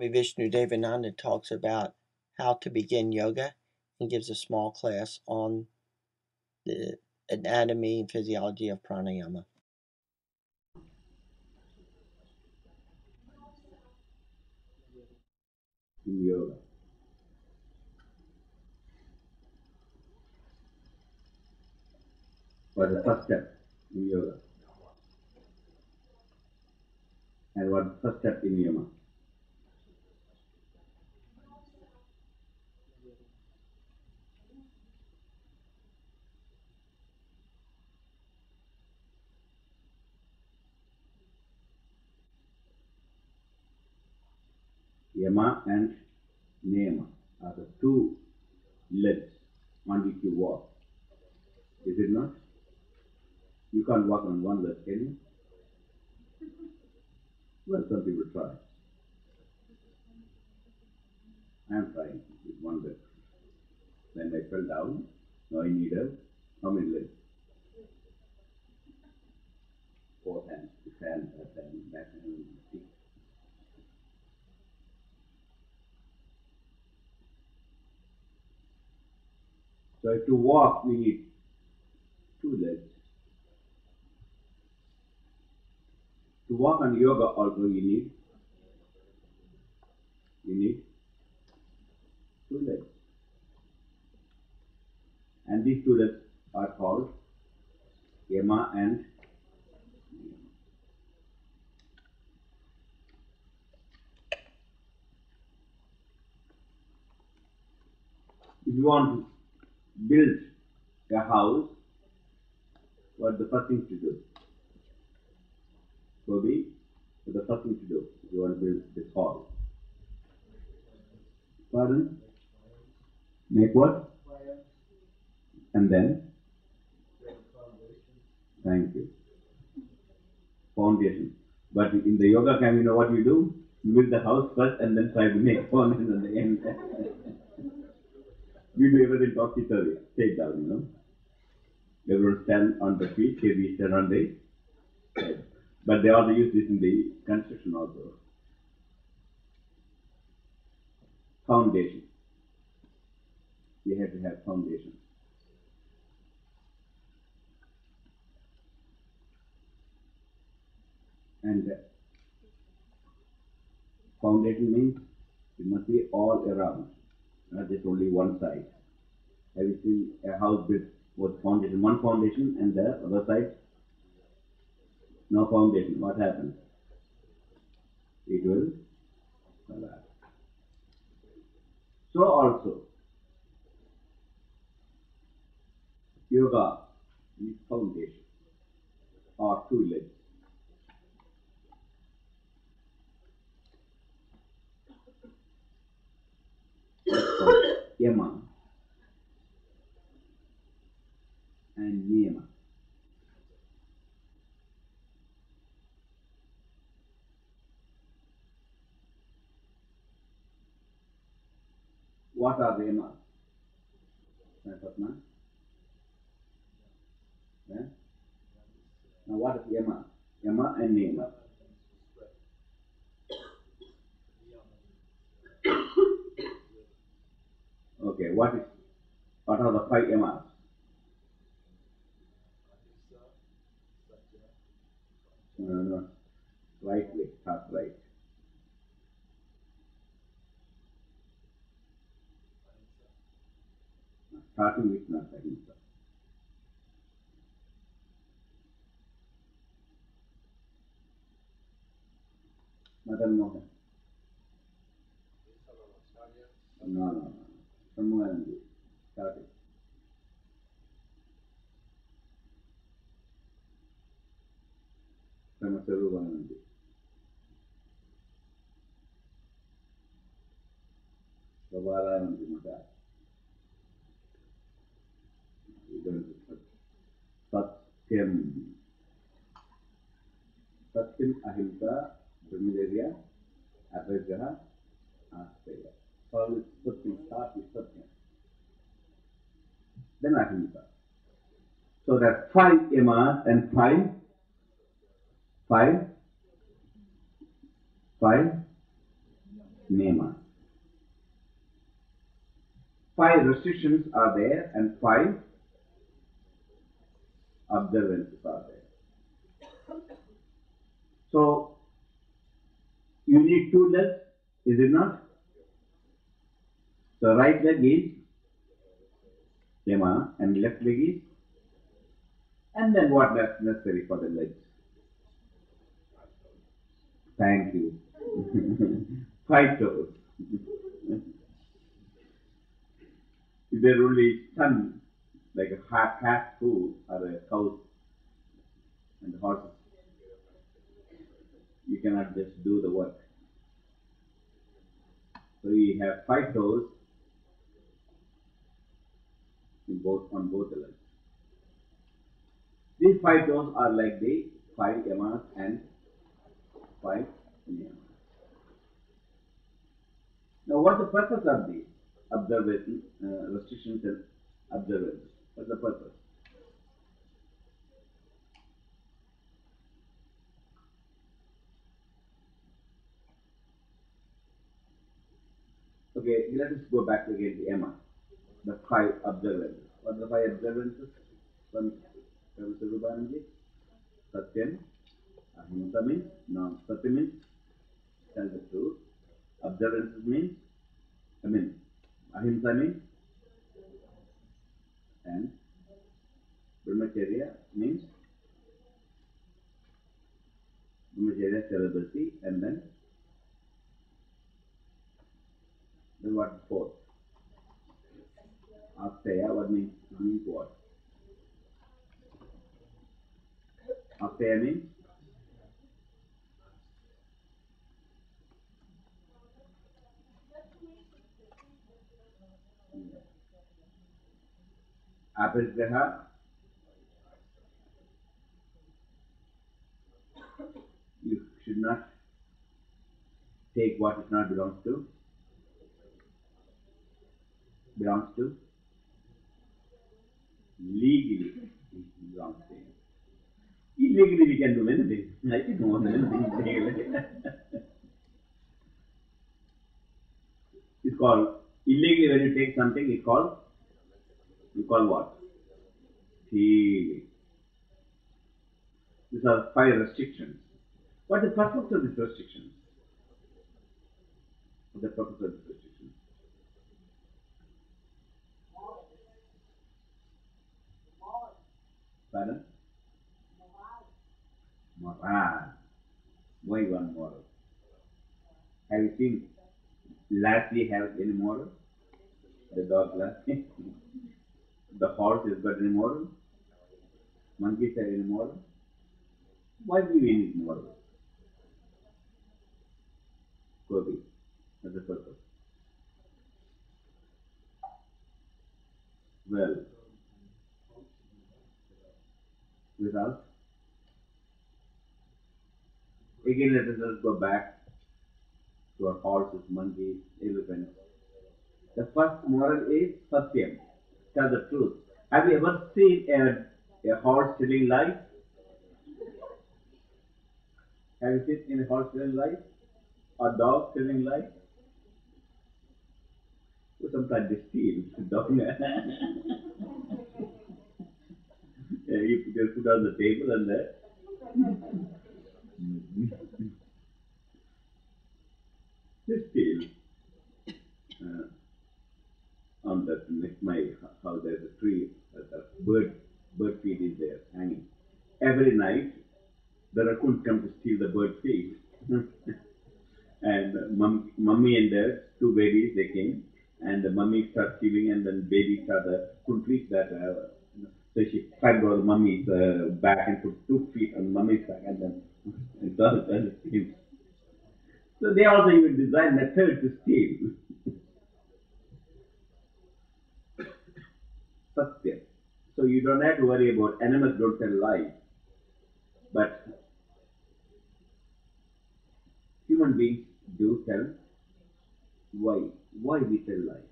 Vishnu-devananda talks about how to begin yoga and gives a small class on the anatomy and physiology of pranayama. In yoga, what is the first step in yoga? And what is the first step in yama? Yama and niyama are the two legs on which you walk. Is it not? You can't walk on one leg, can you? Well, some people try. I am trying with one leg. Then I fell down. Now I need how many legs? 4 hands. This hand, that hand, that hand, 6. So to walk, we need 2 legs. To walk on yoga also you need 2 legs. And these 2 legs are called yama and niyama. If you want to build a house, what the first thing to do? So the first thing to do if you want to build this hall. Pardon? Make what? And then? Thank you. Foundation. But in the yoga camp, you know what you do? You build the house first and then try to make foundation at the end. We do everything topsy-turvy. Stay down, you know. Everyone stand on the feet, here we stand on the head. But they also use this in the construction also. Foundation. We have to have foundation. And foundation means it must be all around, not just only one side. Have you seen a house built with foundation, one foundation, and the other side no foundation? What happens? It will collapse. So also, yoga is foundation or 2 legs. Yama and niyama. What are the yamas? Yeah? Now what is yama? Yama and niyama. Okay, what are the 5 yamas? No. Right leg, start right. Starting with not ahimsa. Madan Mohan. No. Somewhere in the starting. Samasaruvanandi. Prabharanandi Mata. We don't do Satyam. Satyam ahimsa, Brahmacharya, Abhijna, Asteya. So Satyam, start with Satyam. Then ahimsa. So that's 5 yamas and 5 Five Nema. 5 restrictions are there and 5 observances are there. So, you need 2 legs, is it not? So, right leg is Nema and left leg is, and then what is necessary for the legs? Thank you. 5 toes. If they're only sun, like a half food or a cow and horses, you cannot just do the work. So we have 5 toes on both the legs. These 5 toes are like the 5 yamas and 5 niyamas. Now, what's the purpose of these observation, restrictions and observances? What's the purpose? Okay, let us go back again to yama, the 5 observances. What are the 5 observances? From Sivananda, Satyam, Ahimsa means, Satyam means tell the truth. Observances means, Ahimsa means, and Brahmacharya means Brahmacharya celibacy, and then what fourth? Asteya, what means what? Asteya means Aparigraha. You should not take what is not belongs to legally. Belongs to illegally. We can do many things. I can do more than anything legally. It's called illegally. When you take something, it's called, you call what? Stealing. These are 5 restrictions. What is the purpose of these restrictions? What's the purpose of these restrictions? Pardon? Moral. Why one moral? Have you seen Lassie have any moral? The dog Lassie. The horse has got any moral? Monkeys have any moral? Why do we need moral? Kobe. That's the purpose. Well, without. Again, let us just go back to our horses, monkeys, elephants. The first moral is Satyam. Tell the truth. Have you ever seen a horse telling lies? Have you seen a horse telling lies? Or dog telling lies? Well, sometimes they steal. Dog. You just put on the table and there. They steal. On that next my house there's a tree, a bird feed is there hanging. Every night the raccoon come to steal the bird feed. And mummy and their 2 babies they came, and the mummy started stealing, and then baby started couldn't reach that. So she climbed over the mummy's back and put 2 feet on the mummy's back, and then and started stealing. So they also even designed method to steal. Satya. So you don't have to worry about animals don't tell lies, but human beings do tell. Why? Why we tell lies?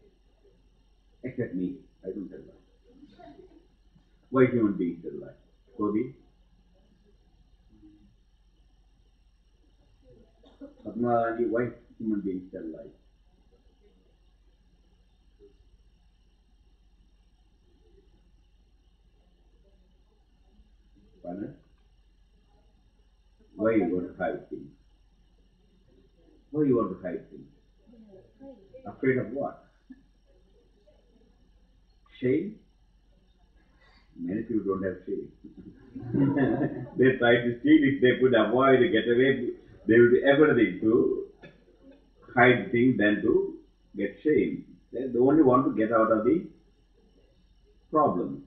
Except me, I don't tell lies. Why human beings tell lies? Kobe? Padma, why human beings tell lies? Why you want to hide things? Why you want to hide things? Afraid of what? Shame? Many people don't have shame. They try to steal. If they could avoid, get away, they will do everything to hide things than to get shame. They only want to get out of the problem.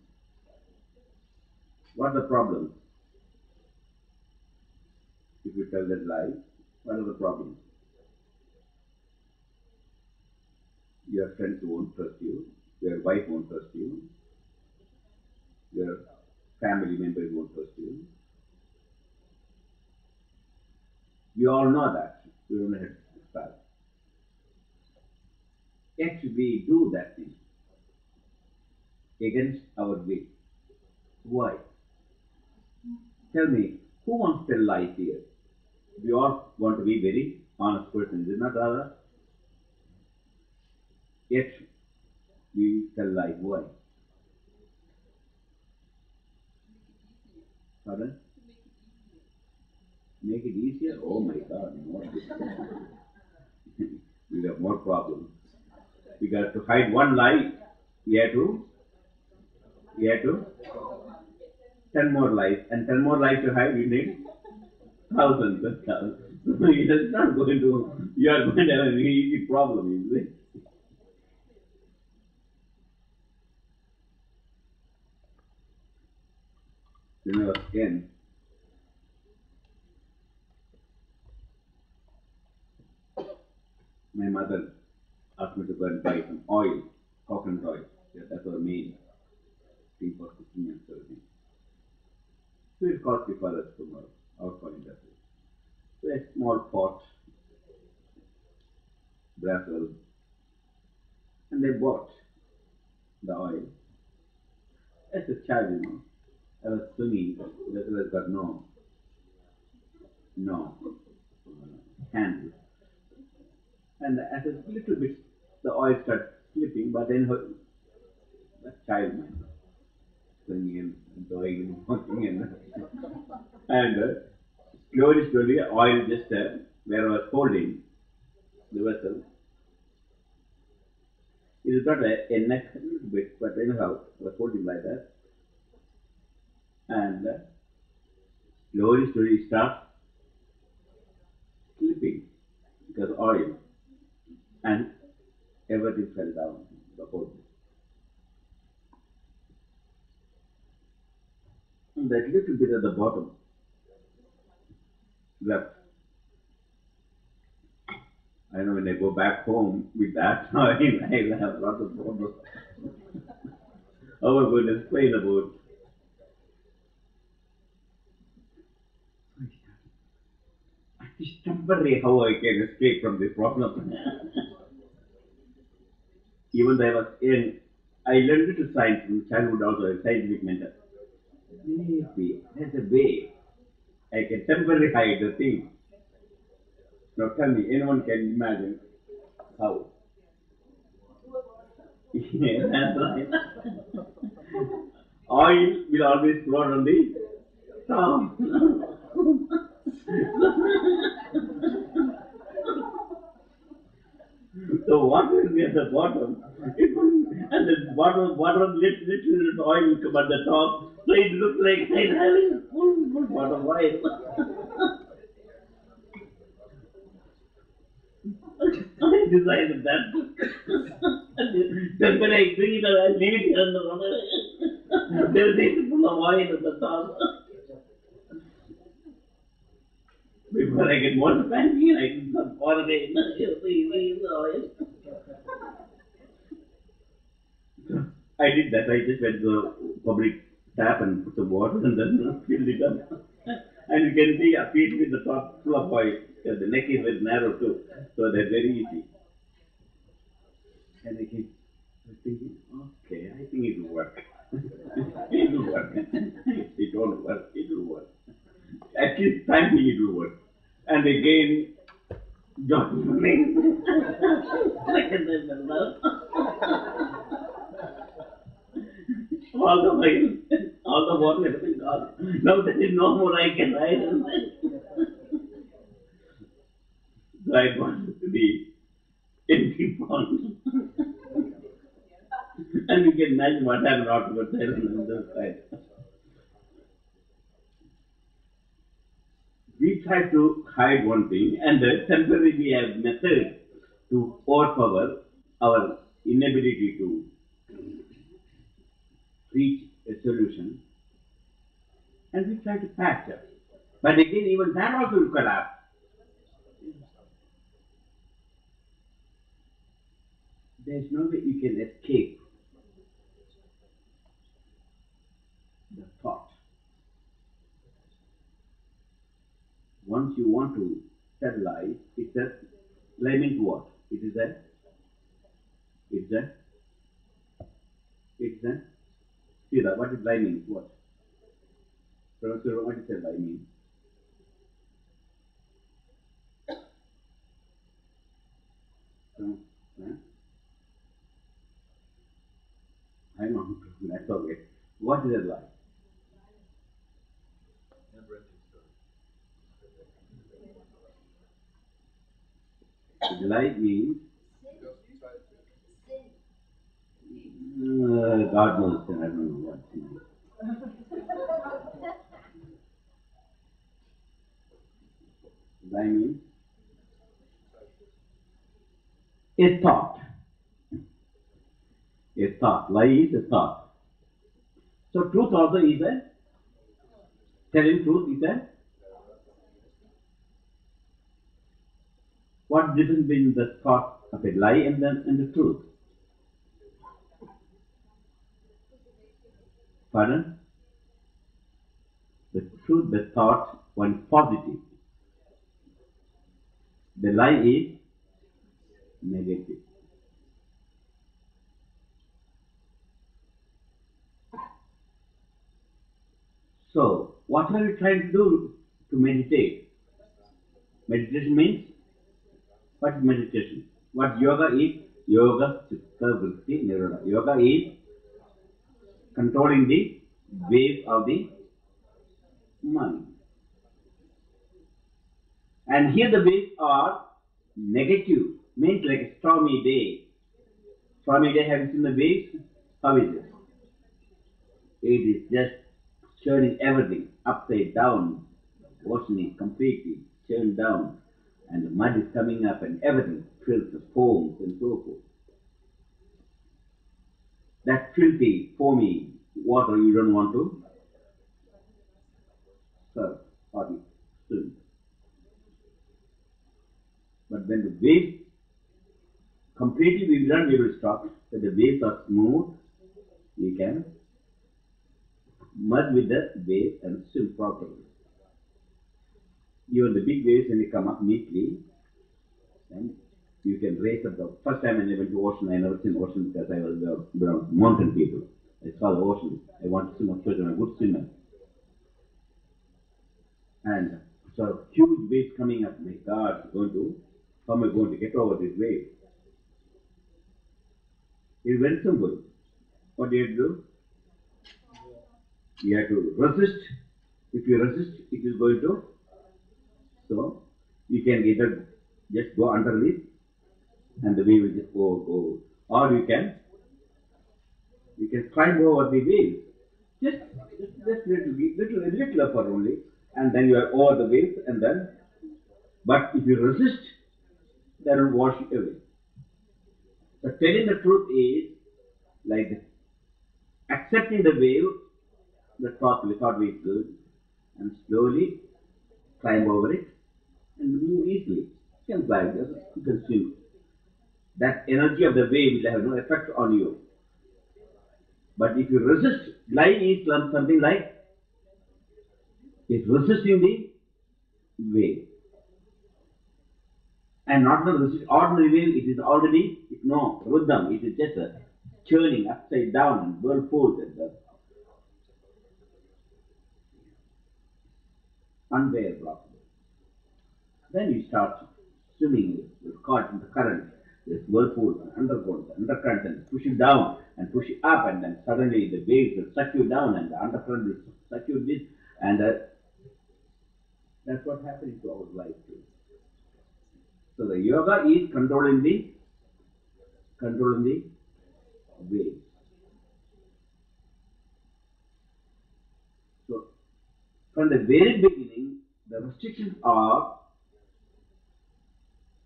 What are the problems? If you tell that lie, what are the problems? Your friends won't trust you, your wife won't trust you, your family members won't trust you. We all know that. We don't have to start. Yet we do that thing against our will. Why? Tell me, who wants to tell lies here? We all want to be very honest persons, is it not rather? Yet we tell lies. Why? Pardon? Make it easier? Oh my God, more we have more problems. We got to hide one lie. We have to 10 more lies, and 10 more lies to hide, we need thousands and thousands. It's not going to, you are going to have an easy problem, isn't it? When I was 10, my mother asked me to go and buy some oil, coconut oil. Yeah, that's our main thing for cooking and serving. So it costly for us from our point of view. So a small pot, vessel, and they bought the oil. As a child, I was swimming, that was got no handle. And as a little bit, the oil started slipping, but then the child mind, swimming and doing and walking and slowly, oil just where I was holding the vessel. It is not a neck a little bit, but anyhow, I was holding like that. And slowly starts slipping because oil, and everything fell down the whole thing. And that little bit at the bottom left. I know when I go back home with that oil, I have lots of problems. How am I going to explain about it is temporary how I can escape from this problem. Even though I was young, I learned little science from childhood also, a scientific mentor. Maybe there's a way I can temporarily hide the thing. Now tell me, anyone can imagine how? Yeah, that's right. Oil will always float on the top. So water will be at the bottom, and the water little oil will come at the top. So it looks like I'm having full pot of oil. I decided that. Then when I bring it, I leave it here on the water. There is full of oil at the top. Before I get water fancy, I can pour it in the oil. I did that. I just went to the public tap and put some water and then filled it up. And you can see a feet with the top full of oil. The neck is very narrow too, so they're very easy. And I keep thinking, okay, I think it will work. It will work. It won't work. It will work. At least thankfully it will work. And again, John Morning. All the oil, all the water, everything gone. Now there is no more I can hide. right one to the empty pond. And you can imagine what happened afterwards on the side. We try to hide one thing, and temporarily we have methods to overpower our inability to reach a solution, and we try to patch up. But again, even that also will collapse. There is no way you can escape the thought. Once you want to stabilize, it's a blaming to what? It's a see that what is blaming? What? Professor, what is a blaming? I know, that's okay. What is a lie? Lie means God knows, I don't know what. Lie means a thought. A thought. Lie is a thought. So truth also is a telling truth is a what difference between the thought of a lie and the truth? Pardon? The truth, the thought, one positive. The lie is negative. So, what are you trying to do to meditate? Meditation means, what is meditation? What yoga is? Yoga, Chitta, Vritti, Nirodha. Yoga is controlling the wave of the mind. And here the waves are negative, means like a stormy day. Stormy day, have you seen the waves? How is it? It is just churning everything upside down. The ocean is completely churned down, and the mud is coming up, and everything fills the foams and so forth. That filthy, foamy water you don't want to serve or swim. But when the waves completely we will not be able to stop, when the waves are smooth, we can merge with the wave and swim properly. Even the big waves, when they come up neatly, then you can raise up. The first time when I went to ocean, I never seen ocean because I was mountain people. I saw the ocean. I want to swim. Of course, I'm a good swimmer. And so huge waves coming up. My God, how am I going to get over this wave? It's very simple. What do you have to do? You have to resist. If you resist, it is going to. So you can either just go underneath and the wave will just go. Or you can climb over the wave. Just little upper only, and then you are over the waves, and then. But if you resist, that will wash you away. So telling the truth is like this. Accepting the wave, the thought wave is good, and slowly climb over it and move easily. You can climb, you can swim. That energy of the wave will have no effect on you. But if you resist, lie is something like it's resisting the wave. And not the ordinary wave, it is already, no, rhythm, it is just a churning upside down and whirlpool. Unbearable. Then you start swimming, you're caught in the current, this whirlpool, undercurrent, and push you down and push you up, and then suddenly the waves will suck you down, and the undercurrent will suck you this, and that's what happened to our life too. So the yoga is controlling the way. So from the very beginning, the restrictions are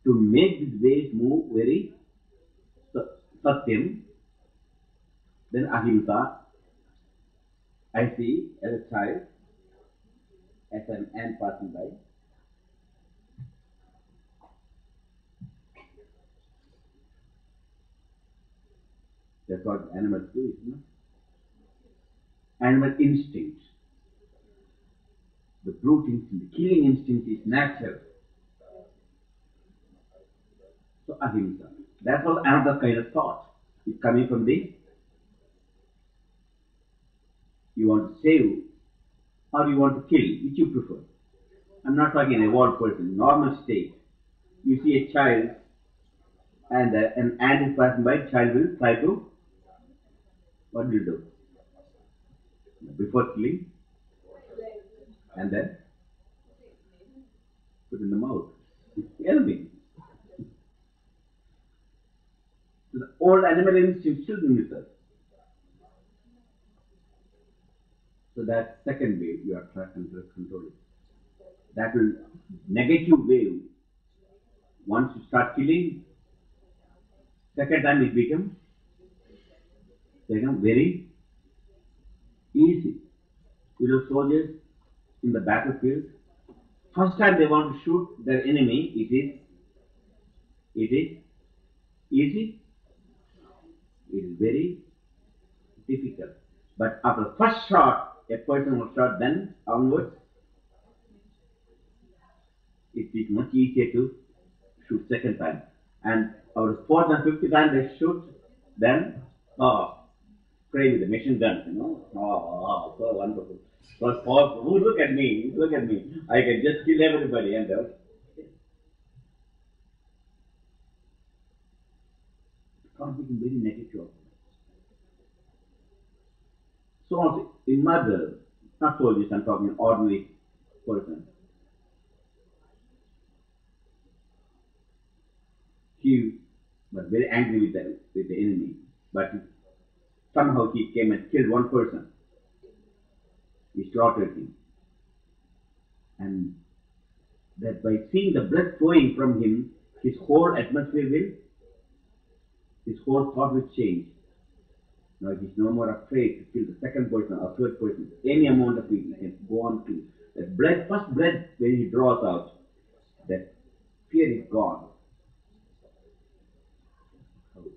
to make these waves move very satyam, then ahimsa. I see as a child, as an ant passing by. That's what animals do, isn't it? Animal instinct, the brute instinct, the killing instinct is natural. So ahimsa. That's all another kind of thought. It's coming from the you want to save or you want to kill, which you prefer. I'm not talking an evolved person, normal state. You see a child and an ant is passing by, child will try to, what will you do? Before killing, and then put in the mouth. Enemy. So the old animal instinct still in with us. So that second wave you are trying to control it. That will negative wave. Once you start killing, second time it becomes very easy. You know, soldiers in the battlefield, first time they want to shoot their enemy, it is easy. It is very difficult. But after the first shot, a person will shot, then onwards, it is much easier to shoot second time. And our fourth and fifth time they shoot, then pray with the machine guns, so wonderful. So look at me, I can just kill everybody and it can't become very negative. So also in mother, not soldiers, I'm talking ordinary person. He was very angry with the enemy, but somehow he came and killed one person. He slaughtered him. And that by seeing the blood flowing from him, his whole atmosphere his whole thought will change. Now he's no more afraid to kill the second person or third person. Any amount of people he can go on to. That blood, first blood when he draws out, that fear is gone. The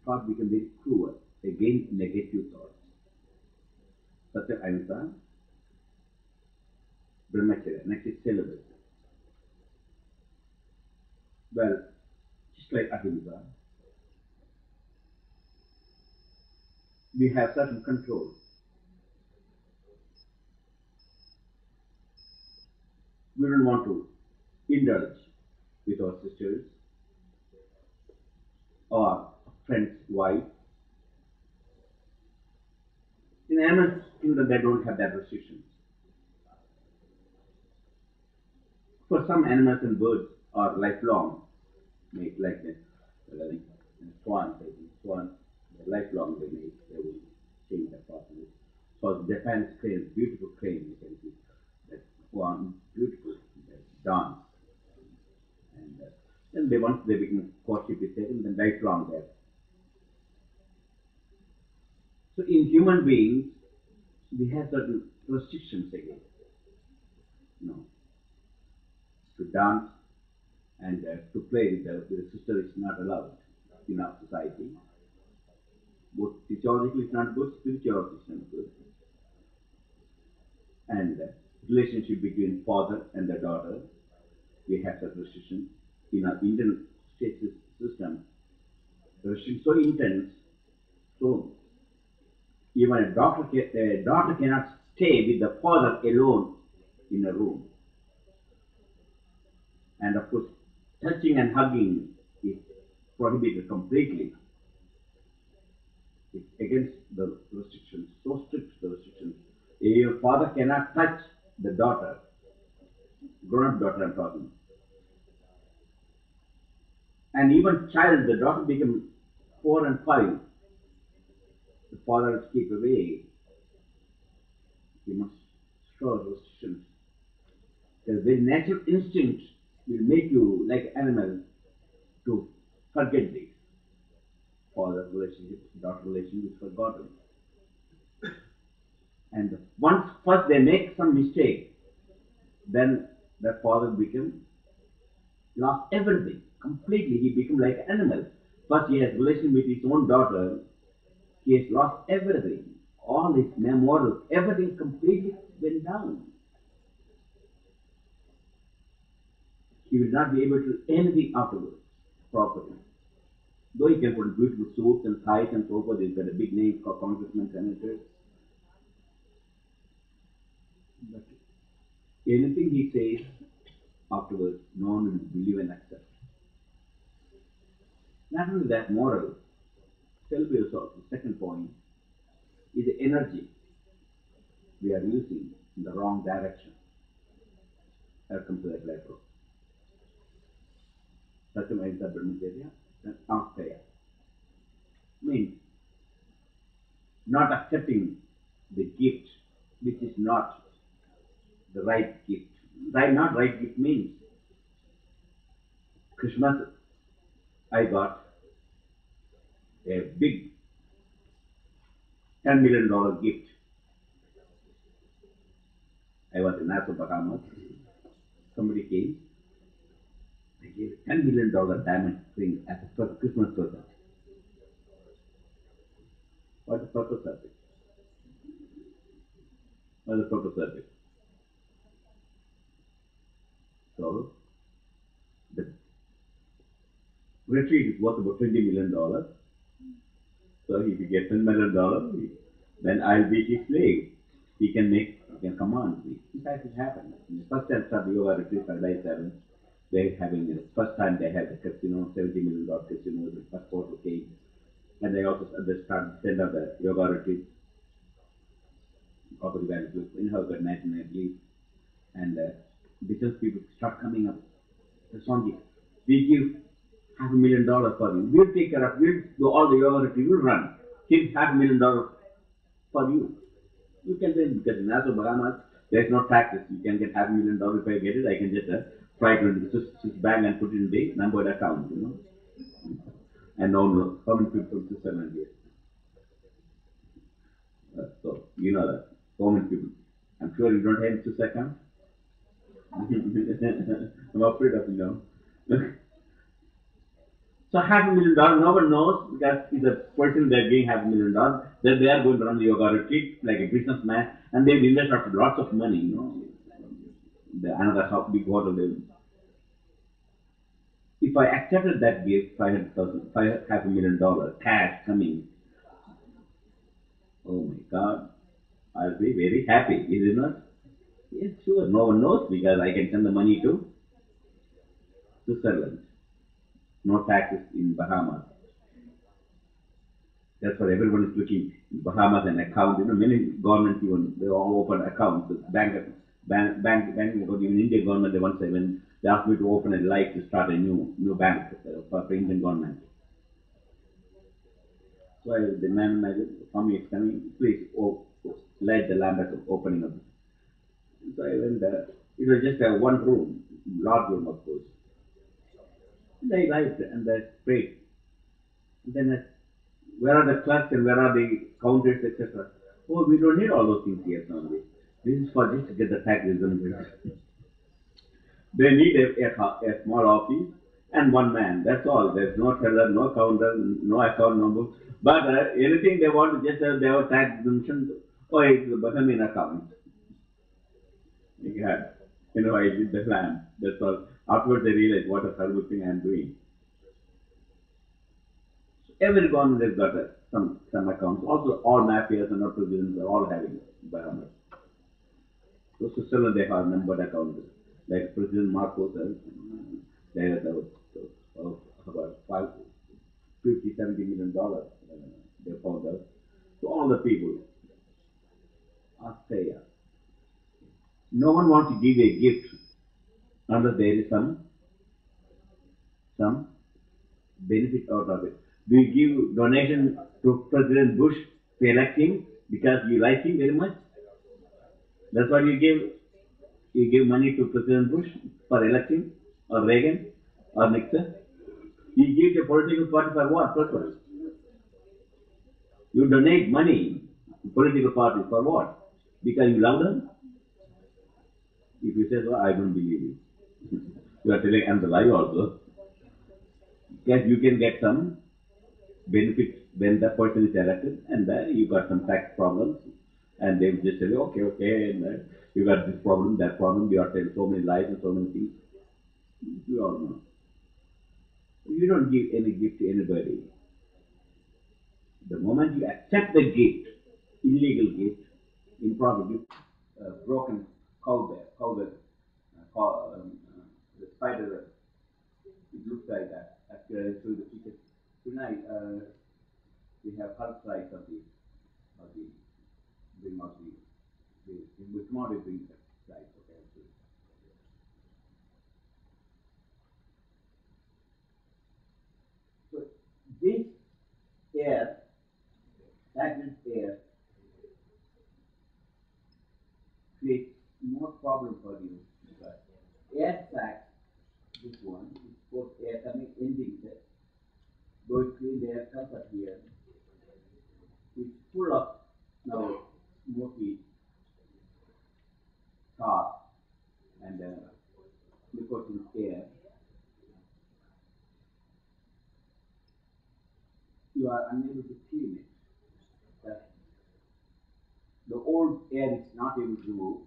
thought becomes very cruel. Again, negative thoughts. Satya Ahimsa, Brahmacharya, next is celibacy. Well, just like Ahimsa, we have certain control. We don't want to indulge with our sisters or friend's wife. In animal kingdom, they don't have that restrictions. For some animals and birds are lifelong, mate, like the swans. I think swans, they're lifelong. They will change their partners. So Japan's crane, beautiful crane, you can see that one beautiful dance, and then they once they become courtship is taken, then lifelong there. So in human beings, we have certain restrictions again. To dance and to play with the sister is not allowed in our society. Both physiologically it's not good, spirituality it's not good. And relationship between father and the daughter, we have such restrictions. In our Indian state system, the restrictions so intense, so even a daughter cannot stay with the father alone in a room. And of course, touching and hugging is prohibited completely. It's against the restrictions, so strict the restrictions. Your father cannot touch the daughter. grown-up daughter I'm talking. And even child, the daughter became 4 and 5. The father has to keep away. He must show restrictions. The very natural instinct will make you like animal to forget this. Father relationship, daughter relationship is forgotten. And once first they make some mistake, then the father become lost everything completely. He become like animal. First he has relation with his own daughter. He has lost everything. All his morals, everything completely went down. He will not be able to do anything afterwards properly. Though he can put beautiful suits and ties and so forth, he's got a big name for congressmen, senators. But anything he says afterwards, no one will believe and accept. Not only that, moral. Tell yourself, the second point is the energy we are using in the wrong direction. I'll come to that later. Satyamahita Brahmacharya and Ankaya means not accepting the gift which is not the right gift. Not right gift means Christmas I got a big $10 million gift. I was in Nassau, Bahamas. Somebody came. They gave a $10 million diamond ring as a Christmas present. What's the purpose of it? What's the purpose of it? So, the retreat is worth about $20 million. So, if you get $10 million, then I'll be his slave. He can command me. In fact, it happened. In the first time started yoga retreat, Paradise 7, they're having the first time they had the casino, $70 million casino, the first quarter came. And they also started send out the yoga retreat. Property values, in-house at 1990. And business people start coming up. The Swami, we give $500,000 for you. We'll take care of you. We'll do all the yoga retreat. We'll run. Give $500,000 for you. You can then, because in Nassau, Bahamas, there's no taxes. You can get $500,000 if I get it. I can just try to Swiss bank and put it in the numbered account, And no, how many people from Switzerland here? So, you know that. How many people? I'm sure you don't have a Swiss account. I'm afraid of So $500,000, no one knows because he's a person they're giving $500,000. Then they are going to run the yoga retreat like a businessman, and they will invest lots of money. Another big hotel. If I accepted that gift, $500,000 cash coming, oh my God, I'll be very happy, is it not? Yes, sure. No one knows because I can send the money to Switzerland. No taxes in Bahamas. That's what everyone is looking. Bahamas an account. Many governments even they all open accounts. Banking. Even Indian government they once when they asked me to open a life to start a new bank for Indian government. So the manager, Swami is coming. Please light the lamp at the opening of it. So I went there. It was just one room, large room of course. They light and they prayed. Then where are the clerks and where are the counters, etc. Oh, we don't need all those things here, Swami. This is for just to get the tax exemption. They need a small office and one man. That's all. There's no teller, no counter, no account number. But anything they want to just they have tax exemption. Oh, it's the Bahamian account. Yeah. I did the plan. That's all. Afterwards, they realize what a terrible thing I am doing. Every government has got some accounts. Also, all mafias and all presidents are all having Bahamas. So, Switzerland, they have numbered accounts. Like President Marcos, they have about $50–70 million they found out. So, all the people are fair. No one wants to give a gift unless there is some benefit out of it. Do you give donation to President Bush to elect him because you like him very much? That's what you give. You give money to President Bush for electing, or Reagan, or Nixon. You give the political party for what purpose? You donate money to political parties for what? Because you love them? If you say so, I don't believe you. You are telling and the lie also. Yes, you can get some benefits when the person is elected, and then you got some tax problems, and they will just tell you, okay, and you got this problem, that problem, you are telling so many lies and so many things. You all know. You don't give any gift to anybody. The moment you accept the gift, illegal gift, improper gift, broken cowbell, the spider web, it looks like that. Actually, through the picture. Tonight, we have half size of the bring out the tomorrow bring the size. Okay. So this air, stagnant air, creates more problem for you because air sac, this one, is both air coming ending there. Going clean the air comes up here. It's full of now smoky tar and nicotine air. You are unable to clean it. The old air is not able to move.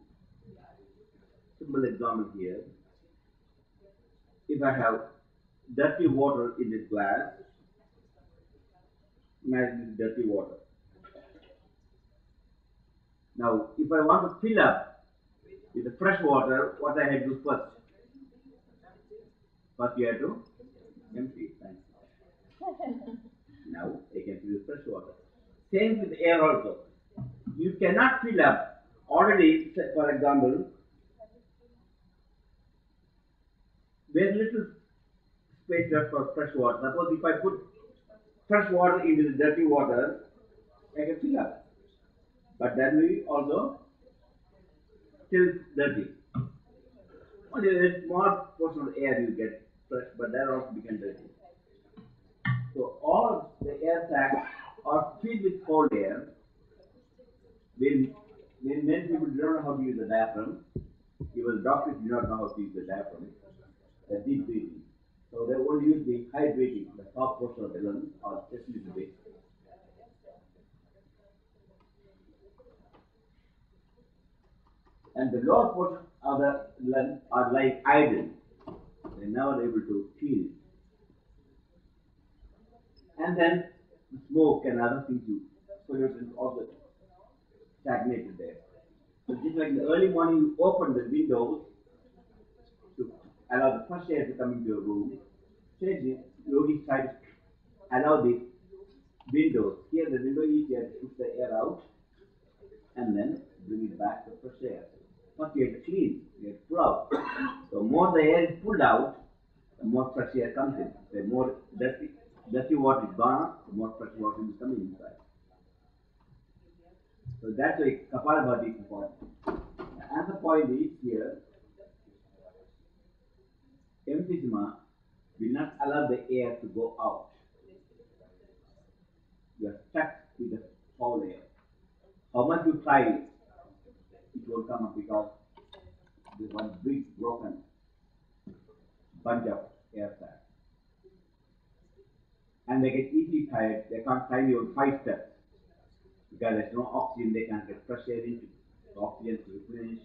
Simple example here. If I have dirty water in this glass, imagine this dirty water. Now, if I want to fill up with the fresh water, what I have to do first? First, you have to empty. Now, I can fill with fresh water. Same with air also. You cannot fill up. Already, for example, very little space left for fresh water. Suppose if I put fresh water into the dirty water, I can fill up. But then we also still dirty. Only a small portion of air you get fresh, but that also become dirty. So all the air sacs are filled with cold air. When many people do not know how to use the diaphragm, even doctors do not know how to use the diaphragm, the deep breathing. So they only use the high breathing, the top portion of the lungs, or just little bit. And the lower portion of the lungs are like idle. They're never able to feel it. And then the smoke and other things, pollutants also stagnated there. So just like in the early morning, you open the windows to allow the fresh air to come into your room. Same yogi try to allow the windows. Here the window is here to push the air out and then bring it back to fresh air. First you have to clean, you have to pull out. So more the air is pulled out, the more fresh air comes in. The more dirty water is gone, the more fresh water is coming inside. So that's why Kapalabhati is important. The other point is here, emphysema will not allow the air to go out. You are stuck with the foul air. How much you try, it won't come up because there's one big broken bunch of air sacs. And they get easily tired. They can't climb even 5 steps because there's no oxygen. They can't get fresh air into. The oxygen is replenished,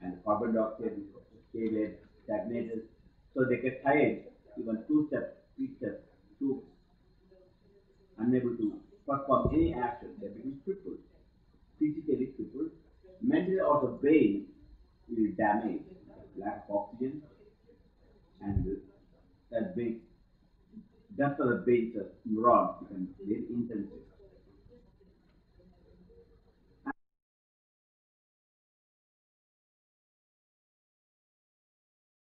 and the carbon dioxide is stagnated. So they get tired, even 2 steps, 3 steps, unable to perform any action. They become crippled, physically crippled. Mentally also brain will damage, lack of oxygen, and that brain, depth of the brain neurons become very intensive.